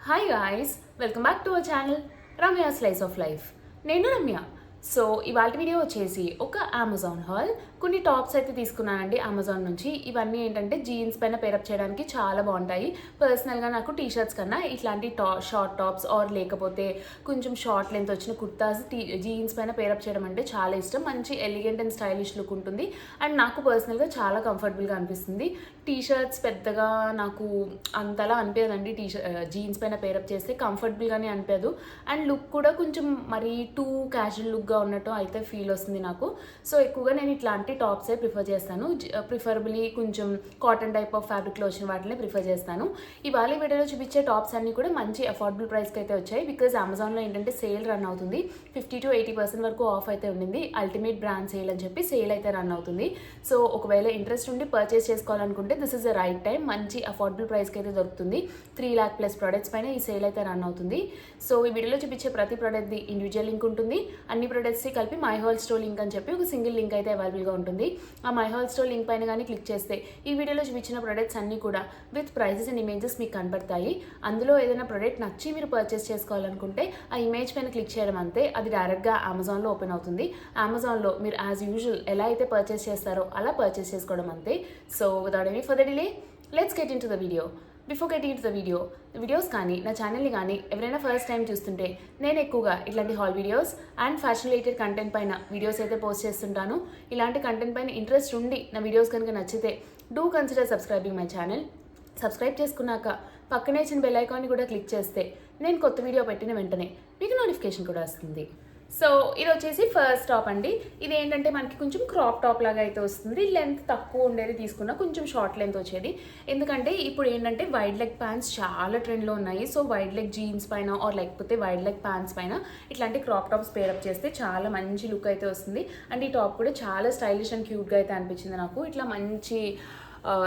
Hi guys, welcome back to our channel Ramya Slice of Life. నేను Ramya. So ఇవాళ video వచ్చేసి ఒక Amazon hall. కొన్ని టాప్స్ అయితే తీసుకున్నానండి అమెజాన్ నుంచి. ఇవన్నీ ఏంటంటే జీన్స్ పైన పేరప్ చేయడానికి చాలా బాగుంటాయి. పర్సనల్గా నాకు టీ షర్ట్స్ కన్నా ఇట్లాంటి షార్ట్ టాప్స్ ఆర్ లేకపోతే కొంచెం షార్ట్ లెంత్ వచ్చిన కుర్తాస్ జీన్స్ పైన పేరప్ చేయడం అంటే చాలా ఇష్టం. మంచి ఎలిగెంట్ అండ్ స్టైలిష్ లుక్ ఉంటుంది అండ్ నాకు పర్సనల్గా చాలా కంఫర్టబుల్గా అనిపిస్తుంది. టీ షర్ట్స్ పెద్దగా నాకు అంతలా అనిపించదండి. జీన్స్ పైన పేరప్ చేస్తే కంఫర్టబుల్గానే అనిపించదు అండ్ లుక్ కూడా కొంచెం మరీ టూ క్యాజువల్ లుక్గా ఉన్నట్టు అయితే ఫీల్ వస్తుంది నాకు. సో ఎక్కువగా నేను ఇట్లాంటి టాప్సే ప్రిఫర్ చేస్తాను. ప్రిఫరబుల్లీ కొంచెం కాటన్ టైప్ ఆఫ్ ఫ్యాబ్రిక్లో వచ్చిన వాటిని ప్రిఫర్ చేస్తాను. ఇవాళ వీడియోలో చూపించే టాప్స్ అన్నీ కూడా మంచి అఫోర్డబుల్ ప్రైస్కి అయితే వచ్చాయి. బికాజ్ అమెజాన్లో ఏంటంటే సేల్ రన్ అవుతుంది. 50 to 80% వరకు ఆఫ్ అయితే ఉండింది. అల్టిమేట్ బ్రాండ్ సేల్ అని చెప్పి సేల్ అయితే రన్ అవుతుంది. సో ఒకవేళ ఇంట్రెస్ట్ ఉండి పర్చేస్ చేసుకోవాలనుకుంటే this is the right time. మంచి అఫోర్డబుల్ ప్రైస్కి అయితే దొరుకుతుంది. 3 lakh ప్లస్ ప్రొడక్ట్స్ పైన ఈ సేల్ అయితే రన్ అవుతుంది. సో ఈ వీడియోలో చూపించే ప్రతి ప్రోడక్ట్ది ఇండివిజువల్ లింక్ ఉంటుంది. అన్ని ప్రొడక్ట్స్కి కలిపి మై హాల్ స్టోర్ లింక్ అని చెప్పి ఒక సింగిల్ లింక్ అయితే అవైలబుల్గా ఉంటుంది. ఆ మై హాల్ స్టోర్ లింక్ పైన కానీ క్లిక్ చేస్తే ఈ వీడియోలో చూపించిన ప్రొడక్ట్స్ అన్నీ కూడా విత్ ప్రైజెస్ అండ్ ఇమేజెస్ మీకు కనపడతాయి. అందులో ఏదైనా ప్రోడక్ట్ నచ్చి మీరు పర్చేస్ చేసుకోవాలనుకుంటే ఆ ఇమేజ్ పైన క్లిక్ చేయడం అంతే. అది డైరెక్ట్గా అమెజాన్లో ఓపెన్ అవుతుంది. అమెజాన్లో మీరు యాజ్ యూజువల్ ఎలా అయితే పర్చేస్ చేస్తారో అలా పర్చేస్ చేసుకోవడం అంతే. So without any further delay let's get in to the video. Before getting in to the videos కానీ నా ఛానల్ని కానీ ఎవరైనా ఫస్ట్ టైం చూస్తుంటే నేను ఎక్కువగా ఇట్లాంటి hall videos and fashion related content పైన వీడియోస్ అయితే పోస్ట్ చేస్తుంటాను. ఇలాంటి కంటెంట్ పైన ఇంట్రెస్ట్ ఉండి నా వీడియోస్ కనుక నచ్చితే do consider subscribing my channel. Subscribe చేసుకున్నాక పక్కనే ఇచ్చిన బెల్ ఐకాన్ని కూడా క్లిక్ చేస్తే నేను కొత్త వీడియో పెట్టిన వెంటనే మీకు నోటిఫికేషన్ కూడా వస్తుంది. సో ఇది వచ్చేసి ఫస్ట్ టాప్ అండి. ఇది ఏంటంటే మనకి కొంచెం క్రాప్ టాప్ లాగా అయితే వస్తుంది. లెంత్ తక్కువ ఉండేది తీసుకున్నా కొంచెం షార్ట్ లెంత్ వచ్చేది. ఎందుకంటే ఇప్పుడు ఏంటంటే వైడ్ లెగ్ ప్యాంట్స్ చాలా ట్రెండ్లో ఉన్నాయి. సో వైడ్ లెగ్ జీన్స్ పైన ఆర్ లేకపోతే వైడ్ లెగ్ ప్యాంట్స్ పైన ఇట్లాంటి క్రాప్ టాప్స్ పేరప్ చేస్తే చాలా మంచి లుక్ అయితే వస్తుంది. అండ్ ఈ టాప్ కూడా చాలా స్టైలిష్ అండ్ క్యూట్గా అయితే అనిపించింది నాకు. ఇట్లా మంచి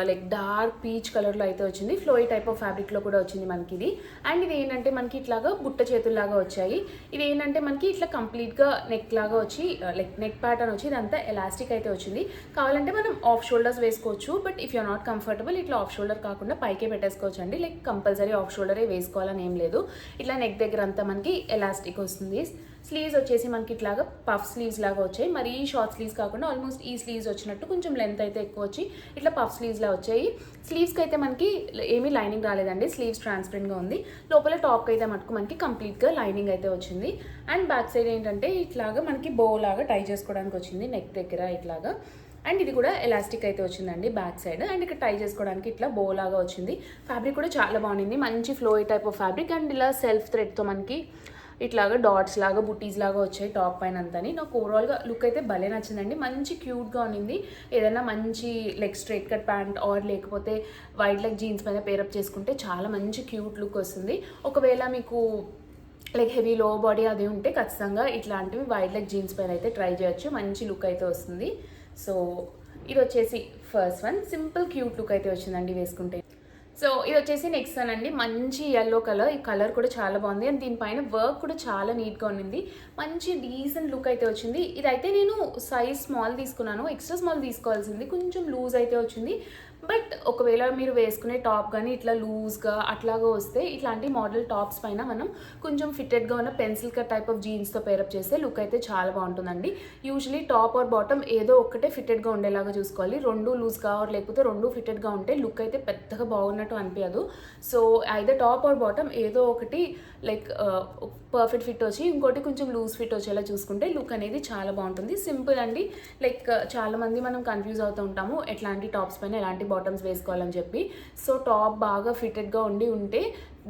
లైక్ డార్క్ పీచ్ కలర్లో అయితే వచ్చింది. ఫ్లోయి టైప్ ఆఫ్ ఫ్యాబ్రిక్లో కూడా వచ్చింది మనకి ఇది. అండ్ ఇది ఏంటంటే మనకి ఇట్లాగా బుట్ట చేతుల్లాగా వచ్చాయి. ఇది ఏంటంటే మనకి ఇట్లా కంప్లీట్గా నెక్ లాగా వచ్చి లైక్ నెక్ ప్యాటర్న్ వచ్చి ఇదంతా ఎలాస్టిక్ అయితే వచ్చింది. కావాలంటే మనం ఆఫ్ షోల్డర్స్ వేసుకోవచ్చు. But if you're not comfortable ఇట్లా ఆఫ్ షోల్డర్ కాకుండా పైకే పెట్టేసుకోవచ్చు అండి. లైక్ కంపల్సరీ ఆఫ్ షోల్డరే వేసుకోవాలని ఏం లేదు. ఇట్లా నెక్ దగ్గర అంతా మనకి ఎలాస్టిక్ వస్తుంది. స్లీవ్స్ వచ్చేసి మనకి ఇట్లాగా పఫ్ స్లీవ్స్ లాగా వచ్చాయి. మరీ షార్ట్ స్లీవ్స్ కాకుండా ఆల్మోస్ట్ ఈ స్లీవ్స్ వచ్చినట్టు కొంచెం లెంత్ అయితే ఎక్కువ వచ్చి ఇట్లా పఫ్ స్లీవ్స్లా వచ్చాయి. స్లీవ్స్కి అయితే మనకి ఏమీ లైనింగ్ రాలేదండి. స్లీవ్స్ ట్రాన్స్పరెంట్గా ఉంది. లోపల టాప్కి అయితే మటుకు మనకి కంప్లీట్గా లైనింగ్ అయితే వచ్చింది. అండ్ బ్యాక్ సైడ్ ఏంటంటే ఇట్లాగా మనకి బో లాగా టై చేసుకోవడానికి వచ్చింది నెక్ దగ్గర ఇట్లాగా. అండ్ ఇది కూడా ఎలాస్టిక్ అయితే వచ్చిందండి బ్యాక్ సైడ్. అండ్ ఇక్కడ టై చేసుకోవడానికి ఇట్లా బో లాగా వచ్చింది. ఫ్యాబ్రిక్ కూడా చాలా బాగుంది. మంచి ఫ్లోయి టైప్ ఆఫ్ ఫ్యాబ్రిక్. అండ్ ఇలా సెల్ఫ్ థ్రెడ్తో మనకి ఇట్లాగా డాట్స్ లాగా బుటీస్ లాగా వచ్చాయి టాప్ పైన అంతని. నాకు ఓవరాల్గా లుక్ అయితే భలే నచ్చిందండి. మంచి క్యూట్గా ఉన్నింది. ఏదైనా మంచి like straight cut pant or లేకపోతే వైడ్ లెగ్ జీన్స్ పైన పేరప్ చేసుకుంటే చాలా మంచి క్యూట్ లుక్ వస్తుంది. ఒకవేళ మీకు లైక్ హెవీ లో బాడీ అది ఉంటే ఖచ్చితంగా ఇట్లాంటివి వైడ్ లెగ్ జీన్స్ పైన అయితే ట్రై చేయొచ్చు. మంచి లుక్ అయితే వస్తుంది. సో ఇది వచ్చేసి first one. Simple cute look అయితే వచ్చిందండి వేసుకుంటే. సో ఇది వచ్చేసి నెక్స్ట్ వన్ అండి. మంచి ఎల్లో కలర్. ఈ కలర్ కూడా చాలా బాగుంది. అండ్ దీనిపైన వర్క్ కూడా చాలా నీట్గా ఉన్నింది. మంచి డీసెంట్ లుక్ అయితే వచ్చింది. ఇదైతే నేను సైజ్ స్మాల్ తీసుకున్నాను. ఎక్స్ట్రా స్మాల్ తీసుకోవాల్సింది. కొంచెం లూజ్ అయితే వచ్చింది. బట్ ఒకవేళ మీరు వేసుకునే టాప్ కానీ ఇట్లా లూజ్గా అట్లాగా వస్తే ఇట్లాంటి మోడల్ టాప్స్ పైన మనం కొంచెం ఫిట్టెడ్గా ఉన్న పెన్సిల్ కట్ టైప్ ఆఫ్ జీన్స్తో పేరప్ చేస్తే లుక్ అయితే చాలా బాగుంటుందండి. యూజువలీ టాప్ ఆర్ బాటమ్ ఏదో ఒక్కటే ఫిట్టెడ్గా ఉండేలాగా చూసుకోవాలి. రెండు లూజ్గా ఆర్ లేకపోతే రెండు ఫిట్టెడ్గా ఉంటే లుక్ అయితే పెద్దగా బాగున్నట్టు అనిపించదు. So either top or bottom ఏదో ఒకటి లైక్ పర్ఫెక్ట్ ఫిట్ వచ్చి ఇంకోటి కొంచెం లూజ్ ఫిట్ వచ్చేలా చూసుకుంటే లుక్ అనేది చాలా బాగుంటుంది. సింపుల్ అండి. లైక్ చాలామంది మనం కన్ఫ్యూజ్ అవుతూ ఉంటాము ఎట్లాంటి టాప్స్ పైన ఎలాంటి బాటమ్స్ వేసుకోవాలని చెప్పి. సో టాప్ బాగా ఫిట్టెడ్గా ఉంటే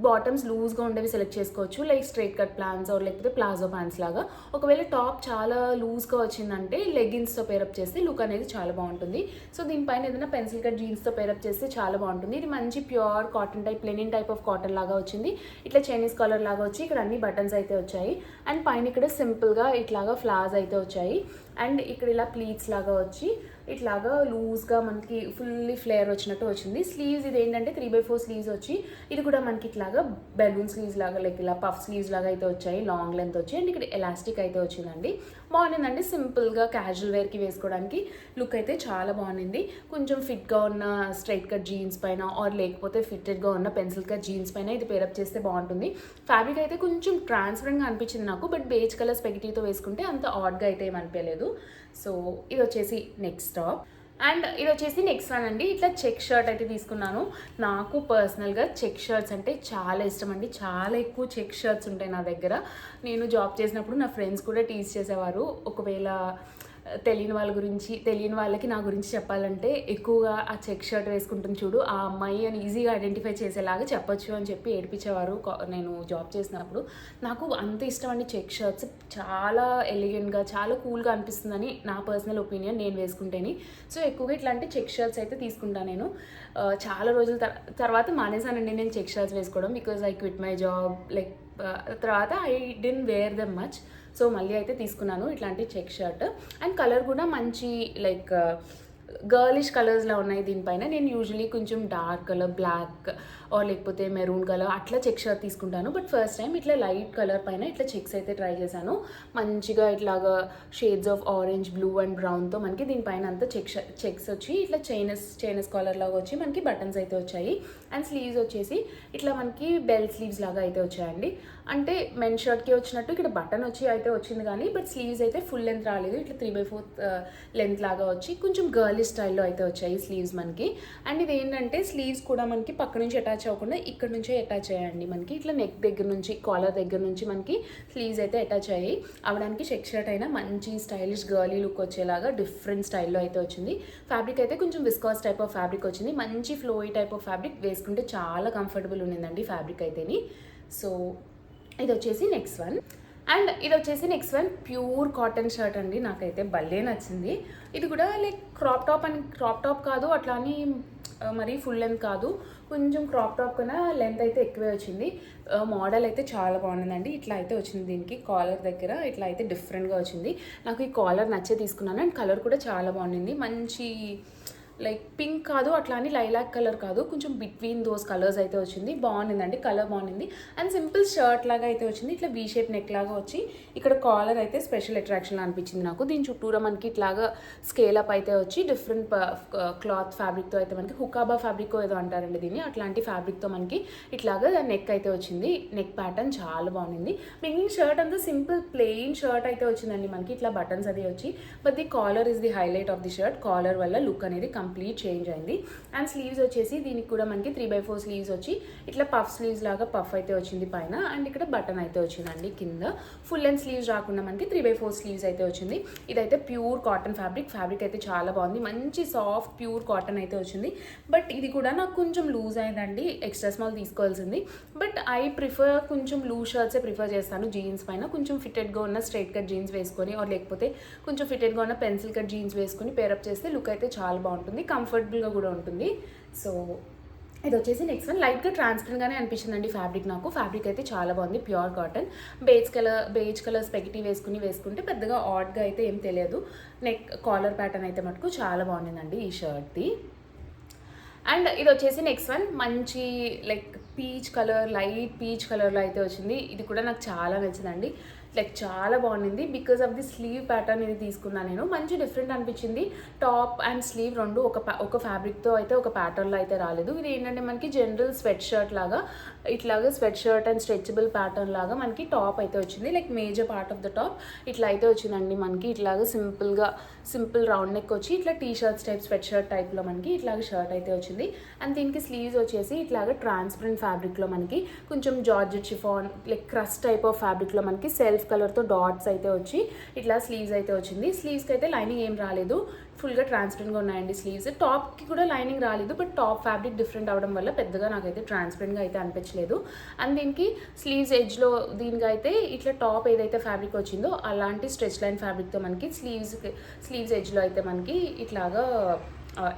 బాటమ్స్ లూజ్గా ఉండేవి సెలెక్ట్ చేసుకోవచ్చు. Like straight cut pants or లేకపోతే ప్లాజో ప్యాంట్స్ లాగా. ఒకవేళ టాప్ చాలా లూజ్గా వచ్చిందంటే లెగ్గిన్స్తో పేరప్ చేస్తే లుక్ అనేది చాలా బాగుంటుంది. సో దీనిపైన ఏదైనా పెన్సిల్ కట్ జీన్స్తో పేరప్ చేస్తే చాలా బాగుంటుంది. ఇది మంచి pure cotton type Lenin type of cotton లాగా వచ్చింది. ఇట్లా చైనీస్ కాలర్ లాగా వచ్చి ఇక్కడ అన్ని బటన్స్ అయితే వచ్చాయి. అండ్ పైన ఇక్కడ సింపుల్గా ఇట్లాగా ఫ్లాస్ అయితే వచ్చాయి. అండ్ ఇక్కడ ఇలా ప్లీట్స్ లాగా వచ్చి ఇట్లాగా లూజ్గా మనకి ఫుల్లీ ఫ్లేయర్ వచ్చినట్టు వచ్చింది. స్లీవ్స్ ఇది ఏంటంటే 3/4 స్లీవ్స్ వచ్చి ఇది కూడా మనకి ఇట్లాగా బెలూన్ స్లీవ్స్ లాగా లైక్ ఇలా పఫ్ స్లీవ్స్ లాగా అయితే వచ్చాయి. లాంగ్ లెంత్ వచ్చి అండ్ ఇక్కడ ఎలాస్టిక్ అయితే వచ్చిందండి. బాగుండిందండి. సింపుల్గా క్యాజువల్ వేర్కి వేసుకోవడానికి లుక్ అయితే చాలా బాగుంది. కొంచెం ఫిట్గా ఉన్న స్ట్రైట్ కట్ జీన్స్ పైన ఆర్ లేకపోతే ఫిట్టెడ్గా ఉన్న పెన్సిల్ కట్ జీన్స్ పైన ఇది పేరప్ చేస్తే బాగుంటుంది. ఫ్యాబ్రిక్ అయితే కొంచెం ట్రాన్స్పరెంట్గా అనిపించింది నాకు, బట్ బేజ్ కలర్ స్పెగటీతో వేసుకుంటే అంత ఆడ్గా అయితే ఏమనిపించలేదు. సో ఇది వచ్చేసి నెక్స్ట్ టాప్. అండ్ ఇది వచ్చేసి నెక్స్ట్ వన్ అండి. ఇట్లా చెక్ షర్ట్ అయితే తీసుకున్నాను. నాకు పర్సనల్గా చెక్ షర్ట్స్ అంటే చాలా ఇష్టం అండి. చాలా ఎక్కువ చెక్ షర్ట్స్ ఉంటాయి నా దగ్గర. నేను జాబ్ చేసినప్పుడు నా ఫ్రెండ్స్ కూడా టీజ్ చేసేవారు. ఒకవేళ తెలియని వాళ్ళకి నా గురించి చెప్పాలంటే, ఎక్కువగా ఆ చెక్ షర్ట్ వేసుకుంటుంది చూడు ఆ అమ్మాయి అని ఈజీగా ఐడెంటిఫై చేసేలాగా చెప్పొచ్చు అని చెప్పి ఏడిపించేవారు నేను జాబ్ చేసినప్పుడు. నాకు అంత ఇష్టం అండి చెక్ షర్ట్స్. చాలా ఎలిగెంట్గా, చాలా కూల్గా అనిపిస్తుందని నా పర్సనల్ ఒపీనియన్, నేను వేసుకుంటేని. సో ఎక్కువగా ఇట్లాంటి చెక్ షర్ట్స్ అయితే తీసుకుంటాను నేను. చాలా రోజుల తర్వాత మానేసానండి నేను చెక్ షర్ట్స్ వేసుకోవడం, because I quit my job. Like తర్వాత I didn't wear them much. So మళ్ళీ అయితే తీసుకున్నాను ఇట్లాంటి చెక్ షర్ట్. అండ్ కలర్ కూడా మంచి లైక్ గర్లిష్ కలర్స్లో ఉన్నాయి దీనిపైన. నేను యూజువలీ కొంచెం డార్క్ కలర్, బ్లాక్ ఆర్ లేకపోతే మెరూన్ కలర్ అట్లా చెక్ షర్ట్ తీసుకుంటాను. బట్ ఫస్ట్ టైం ఇట్లా లైట్ కలర్ పైన ఇట్లా చెక్స్ అయితే ట్రై చేశాను. మంచిగా ఇట్లాగా shades of orange, blue and బ్రౌన్తో మనకి దీనిపైన అంతా చెక్స్ వచ్చి ఇట్లా చైనస్ కాలర్ లాగా వచ్చి మనకి బటన్స్ అయితే వచ్చాయి. అండ్ స్లీవ్స్ వచ్చేసి ఇట్లా మనకి బెల్ స్లీవ్స్ లాగా అయితే వచ్చాయండి. అంటే మెన్ షర్ట్కి వచ్చినట్టు ఇక్కడ బటన్ వచ్చి అయితే వచ్చింది కానీ, బట్ స్లీవ్స్ అయితే ఫుల్ లెంత్ రాలేదు. ఇట్లా 3/4 లెంత్ లాగా వచ్చి కొంచెం గర్లీ స్టైల్లో అయితే వచ్చాయి స్లీవ్స్ మనకి. అండ్ ఇది ఏంటంటే స్లీవ్స్ కూడా మనకి పక్క నుంచి అటాచ్ అవ్వకుండా ఇక్కడ నుంచే అటాచ్ అయ్యాయండి మనకి. ఇట్లా నెక్ దగ్గర నుంచి, కాలర్ దగ్గర నుంచి మనకి స్లీవ్స్ అయితే అటాచ్ అయ్యాయి. అవడానికి చెక్ షర్ట్ అయినా మంచి స్టైలిష్ గర్లీ లుక్ వచ్చేలాగా డిఫరెంట్ స్టైల్లో అయితే వచ్చింది. ఫ్యాబ్రిక్ అయితే కొంచెం విస్కాస్ టైప్ ఆఫ్ ఫ్యాబ్రిక్ వచ్చింది. మంచి ఫ్లోయి టైప్ ఆఫ్ ఫ్యాబ్రిక్, వేసుకుంటే చాలా కంఫర్టబుల్ ఉండిందండి ఫ్యాబ్రిక్ అయితేని. సో ఇది వచ్చేసి నెక్స్ట్ వన్. అండ్ ఇది వచ్చేసి next one pure cotton shirt అండి. నాకైతే భలే నచ్చింది. ఇది కూడా లైక్ క్రాప్ టాప్ కాదు, అట్లా అని మరీ ఫుల్ లెంత్ కాదు, కొంచెం క్రాప్ టాప్ కన్నా లెంత్ అయితే ఎక్కువే వచ్చింది. మోడల్ అయితే చాలా బాగుంటుందండి. ఇట్లా అయితే వచ్చింది, దీనికి కాలర్ దగ్గర ఇట్లా అయితే డిఫరెంట్గా వచ్చింది. నాకు ఈ కాలర్ నచ్చే తీసుకున్నాను. అండ్ కలర్ కూడా చాలా బాగుండింది. మంచి లైక్ పింక్ కాదు, అట్లా అని లైలాక్ కలర్ కాదు, కొంచెం బిట్వీన్ దోస్ కలర్స్ అయితే వచ్చింది. బాగుండిందండి, కలర్ బాగుంది. అండ్ సింపుల్ షర్ట్ లాగా అయితే వచ్చింది. ఇట్లా వీ షేప్ నెక్ లాగా వచ్చి ఇక్కడ కాలర్ అయితే స్పెషల్ అట్రాక్షన్ అనిపించింది నాకు. దీని చుట్టూరా మనకి ఇట్లాగా స్కేల్ అప్ అయితే వచ్చి డిఫరెంట్ క్లాత్ ఫ్యాబ్రిక్తో అయితే మనకి హుకాబా ఫ్యాబ్రిక్ ఏదో అంటారండి దీన్ని, అట్లాంటి ఫ్యాబ్రిక్తో మనకి ఇట్లాగా నెక్ అయితే వచ్చింది. నెక్ ప్యాటర్న్ చాలా బాగుంది. మిగిలిన షర్ట్ అంతా సింపుల్ ప్లెయిన్ షర్ట్ అయితే వచ్చిందండి మనకి. ఇట్లా బటన్స్ అది వచ్చి, but the collar is the highlight of the shirt. Collar వల్ల లుక్ అనేది కంప్లీట్ చేంజ్ అయింది. అండ్ స్లీవ్స్ వచ్చేసి దీనికి కూడా మనకి 3/4 స్లీవ్స్ వచ్చి ఇట్లా పఫ్ స్లీవ్స్ లాగా పఫ్ అయితే వచ్చింది పైన. అండ్ ఇక్కడ బటన్ అయితే వచ్చిందండి కింద. ఫుల్ లెంత్ స్లీవ్స్ రాకుండా మనకి 3/4 స్లీవ్స్ అయితే వచ్చింది. ఇదైతే ప్యూర్ కాటన్ ఫ్యాబ్రిక్ అయితే చాలా బాగుంది. మంచి సాఫ్ట్ ప్యూర్ కాటన్ అయితే వచ్చింది. బట్ ఇది కూడా నాకు కొంచెం లూజ్ అయిందండి, ఎక్స్ట్రా స్మాల్ తీసుకోవాల్సింది. బట్ ఐ ప్రిఫర్ కొంచెం లూజ్ షర్ట్సే ప్రిఫర్ చేస్తాను జీన్స్ పైన. కొంచెం ఫిట్టెడ్గా ఉన్న స్ట్రైట్ కట్ జీన్స్ వేసుకొని ఆర్ లేకపోతే కొంచెం ఫిట్టెడ్గా ఉన్న పెన్సిల్ కట్ జీన్స్ వేసుకొని పేరప్ చేస్తే లుక్ అయితే చాలా బాగుంటుంది, కంఫర్టబుల్గా కూడా ఉంటుంది. సో ఇది వచ్చేసి నెక్స్ట్ వన్. లైట్గా ట్రాన్స్పరెంట్గానే అనిపించిందండి ఫ్యాబ్రిక్ నాకు. ఫ్యాబ్రిక్ అయితే చాలా బాగుంది, pure cotton. Beige colour spaghetti వేసుకుంటే పెద్దగా ఆడ్గా అయితే ఏం తెలియదు. నెక్ కాలర్ ప్యాటర్న్ అయితే మటుకు చాలా బాగుండిందండి ఈ షర్ట్ది. అండ్ ఇది వచ్చేసి నెక్స్ట్ వన్. మంచి like peach colour, light peach కలర్లో అయితే వచ్చింది. ఇది కూడా నాకు చాలా నచ్చిందండి. లైక్ చాలా బాగుండింది because of the slew pattern ఇది తీసుకున్నాను నేను. మంచి డిఫరెంట్ అనిపించింది. టాప్ అండ్ స్లీవ్ రెండు ఒక ఫ్యాబ్రిక్తో అయితే ఒక ప్యాటర్న్లో అయితే రాలేదు. ఇది ఏంటంటే మనకి జనరల్ స్వెట్ షర్ట్ లాగా, ఇట్లాగా sweat shirt and stretchable pattern లాగా మనకి టాప్ అయితే వచ్చింది. Like major part of the top ఇట్లా అయితే వచ్చిందండి మనకి. ఇట్లాగా సింపుల్ రౌండ్ నెక్ వచ్చి ఇట్లా T shirts type sweat shirt టైప్లో మనకి ఇట్లాగా షర్ట్ అయితే వచ్చింది. అండ్ దీనికి స్లీవ్స్ వచ్చేసి ఇట్లాగా ట్రాన్స్పరెంట్ ఫ్యాబ్రిక్లో మనకి కొంచెం georgette chiffon like crush type of ఫ్యాబ్రిక్లో మనకి సెల్ఫ్ కలర్తో డాట్స్ అయితే వచ్చి ఇట్లా స్లీవ్స్ అయితే వచ్చింది. స్లీవ్స్కి అయితే లైనింగ్ ఏం రాలేదు, ఫుల్గా ట్రాన్స్పరెంట్గా ఉన్నాయండి స్లీవ్స్. టాప్కి కూడా లైనింగ్ రాలేదు, బట్ టాప్ ఫ్యాబ్రిక్ డిఫరెంట్ అవడం వల్ల పెద్దగా నాకైతే ట్రాన్స్పరెంట్గా అయితే అనిపించలేదు. అండ్ దీనికి స్లీవ్స్ ఎడ్జ్లో దీనికి అయితే ఇట్లా టాప్ ఏదైతే ఫ్యాబ్రిక్ వచ్చిందో అలాంటి స్ట్రెచ్ లైన్ ఫ్యాబ్రిక్తో మనకి స్లీవ్స్ ఎడ్జ్లో అయితే మనకి ఇట్లాగా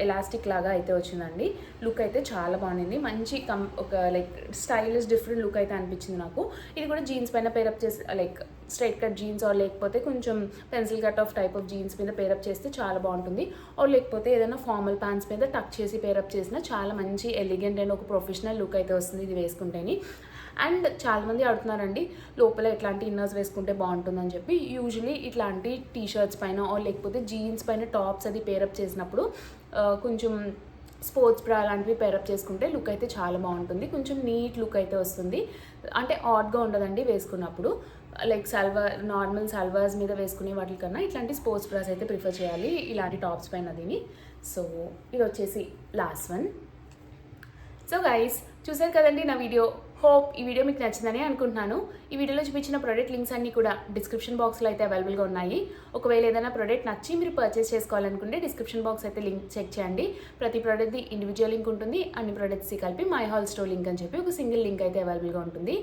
ఎలాస్టిక్ లాగా అయితే వచ్చిందండి. లుక్ అయితే చాలా బాగుంది. మంచి ఒక లైక్ స్టైలిష్ డిఫరెంట్ లుక్ అయితే అనిపించింది నాకు. ఇది కూడా జీన్స్ పైన pair up like straight cut jeans or లేకపోతే కొంచెం pencil cut of type of jeans మీద పేరప్ చేస్తే చాలా బాగుంటుంది. ఆర్ లేకపోతే ఏదైనా ఫార్మల్ ప్యాంట్స్ మీద టక్ చేసి పేరప్ చేసినా చాలా మంచి ఎలిగెంట్ అండ్ ఒక ప్రొఫెషనల్ లుక్ అయితే వస్తుంది ఇది వేసుకుంటేని. అండ్ చాలామంది అడుగుతున్నారండి లోపల ఎట్లాంటి ఇన్నర్స్ వేసుకుంటే బాగుంటుందని చెప్పి. యూజువలీ ఇట్లాంటి టీ షర్ట్స్ పైన లేకపోతే జీన్స్ పైన టాప్స్ అది పేరప్ చేసినప్పుడు కొంచెం స్పోర్ట్స్ బ్రా లాంటివి పేరప్ చేసుకుంటే లుక్ అయితే చాలా బాగుంటుంది. కొంచెం నీట్ లుక్ అయితే వస్తుంది. అంటే ఆడ్గా ఉండదండి వేసుకున్నప్పుడు. లైక్ నార్మల్ సల్వార్స్ మీద వేసుకునే వాటికన్నా ఇట్లాంటి స్పోర్ట్స్ బ్రాస్ అయితే ప్రిఫర్ చేయాలి ఇలాంటి టాప్స్ పైన దీని. సో ఇది వచ్చేసి లాస్ట్ వన్. సో గైస్ చూసారు కదండి నా వీడియో. హోప్ ఈ వీడియో మీకు నచ్చిందని అనుకుంటున్నాను. ఈ వీడియోలో చూపించిన ప్రోడక్ట్ లింక్స్ అన్నీ కూడా డిస్క్రిప్షన్ బాక్స్లో అయితే అవైలబుల్గా ఉన్నాయి. ఒకవేళ ఏదైనా ప్రోడక్ట్ నచ్చి మీరు పర్చేస్ చేసుకోవాలనుకుంటే డిస్క్రిప్షన్ బాక్స్ అయితే లింక్ చెక్ చేయండి. ప్రతి ప్రోడక్ట్ది ఇండివిజువల్ లింక్ ఉంటుంది. అన్ని ప్రోడక్ట్స్కి కలిపి మై హాల్ స్టోర్ లింక్ అని చెప్పి ఒక సింగిల్ లింక్ అయితే అవైలబుల్గా ఉంటుంది.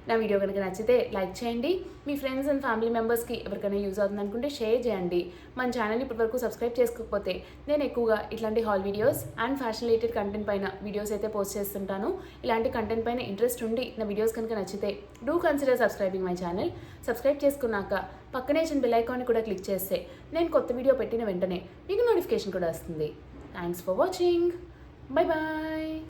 నా వీడియో కనుక నచ్చితే లైక్ చేయండి. మీ ఫ్రెండ్స్ అండ్ ఫ్యామిలీ మెంబర్స్కి ఎవరికైనా యూజ్ అవుతుంది అనుకుంటే షేర్ చేయండి. మన ఛానల్ని ఇప్పటివరకు సబ్స్క్రైబ్ చేసుకోకపోతే నేను ఎక్కువగా ఇట్లాంటి hall videos and fashion related content పైన వీడియోస్ అయితే పోస్ట్ చేస్తుంటాను. ఇలాంటి కంటెంట్ పైన ఇంట్రెస్ట్ ఉండి నా వీడియోస్ కనుక నచ్చితే do consider subscribing my channel. Subscribe చేసుకున్నాక పక్కనే చిన్న బెల్ ఐకాన్ని కూడా క్లిక్ చేస్తే నేను కొత్త వీడియో పెట్టిన వెంటనే మీకు నోటిఫికేషన్ కూడా వస్తుంది. Thanks for watching. Bye bye.